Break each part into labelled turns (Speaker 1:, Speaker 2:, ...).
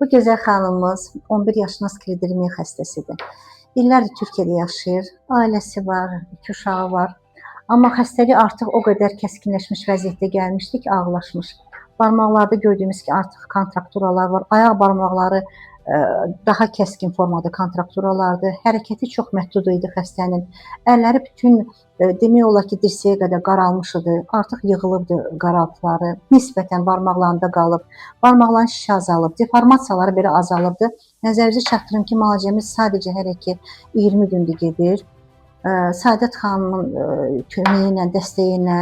Speaker 1: Bu gözəl xanımımız 11 yaşında sklerodermiya xəstəsidir. İllərdir Türkiyədə yaşayır, ailəsi var, 2 uşağı var. Amma xəstəlik artıq o qədər kəskinləşmiş vəziyyətdə gəlmişdi ki, ağırlaşmış. Barmaqlarda gördüyümüz ki, artıq kontrakturalar var. Ayaq barmaqları daha kəskin formada kontrakturalardır. Hərəkəti çox məhdud idi xəstənin. Əlləri bütün demək olar ki, dirsəyə qədər qaralmış idi. Artıq yığılıbdı qaraltıları. Nisbətən barmaqlarında qalıb. Barmaqların şişi azalıb. Deformasiyaları belə azalıbdı. Nəzərinizə çatdırım ki, müalicəmiz sadəcə hələ ki 20 gündür gedir. Səadət xanımın köməyi ilə, dəstəyi ilə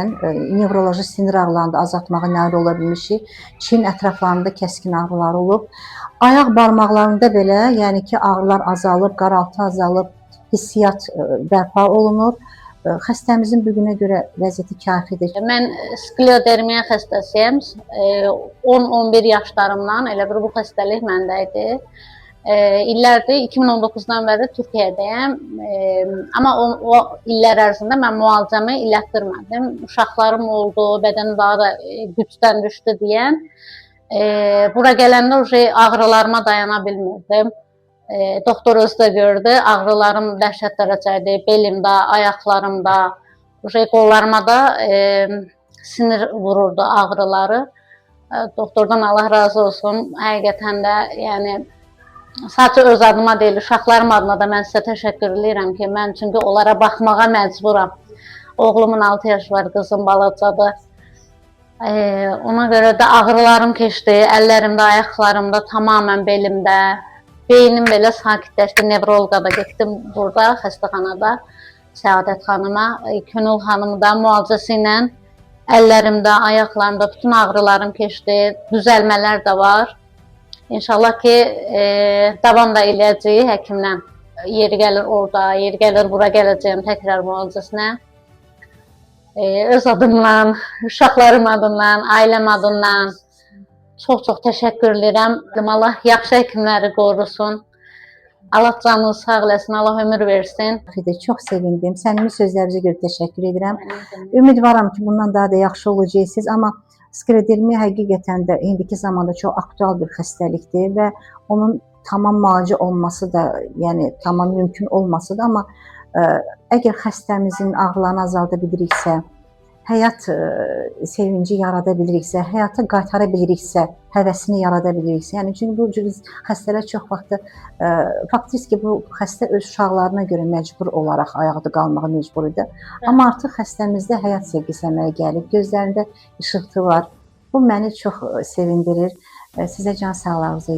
Speaker 1: nevroloji sinir ağrılarını da azaltmağa nail ola bilmişik. Çiyin ətraflarında kəskin ağrılar olub. Ayaq barmaqlarında belə, yəni ki, ağrılar azalıb, qaraltı azalıb, hissiyat bərpa olunub. Xəstəmizin bu günə görə vəziyyəti kafidir.
Speaker 2: Mən sklerodermiya xəstəsiyəm. 10-11 yaşlarımdan elə bir bu xəstəlik məndə idi. İllərdir, 2019-dan bəri Türkiyədəyəm. Amma o illər ərzində mən müalicəmi ilətdirmədim. Uşaqlarım oldu, bədənim daha da gücdən düşdü deyən. Bura gələndə ağrılarıma dayana bilmirdim. Doktor özü də gördü, ağrılarım dəhşət dərəcədə, belimdə, ayaqlarımda, qollarıma da sinir vururdu ağrıları. Doktordan Allah razı olsun, həqiqətən də, yəni, sadəcə öz adıma deyil, uşaqlarım adına da mən sizə təşəkkür edirəm ki, mən çünki onlara baxmağa məcburam. Oğlumun 6 yaşı var, qızım balacadır. Ona görə də ağrılarım keçdi, əllərimdə, ayaqlarımda, tamamən belimdə. Beynim belə sakitləşdi, nevroloqa da getdim burada, xəstəxanada, Səadət xanıma, Könül xanımı da müalicəsi ilə əllərimdə, ayaqlarımda bütün ağrılarım keçdi, düzəlmələr də var. İnşallah ki, davam da eləyəcəyik həkimlə. Yeri gəlir orada, yeri gəlir bura gələcəyim təkrar müalicəsinə. Öz adımdan, uşaqlarım adından, ailəm adından çox-çox təşəkkür edirəm. Allah yaxşı həkimləri qorusun. Allah canını sağ eləsin, Allah ömür versin.
Speaker 1: Çox sevindim. Səmimi sözlərinizə görə təşəkkür edirəm. Ümidvaram ki, bundan daha da yaxşı olacaqsınız. Amma sklerodermiya həqiqətən də indiki zamanda çox aktual bir xəstəlikdir və onun tamam müalicə olması da, yəni tamam mümkün olması da, amma əgər xəstəmizin ağrılarını azalda biliriksə, həyat sevinci yarada biliriksə, həyata qaytara biliriksə, həvəsini yarada biliriksə, yəni çünki bu cür xəstələr çox vaxt faktiki bu xəstə öz uşaqlarına görə məcbur olaraq ayaqda qalmağa məcbur idi. Amma artıq xəstəmizdə həyat sevgisi əmələ gəlib, gözlərində işıltı var. Bu məni çox sevindirir. Sizə can sağlığınızı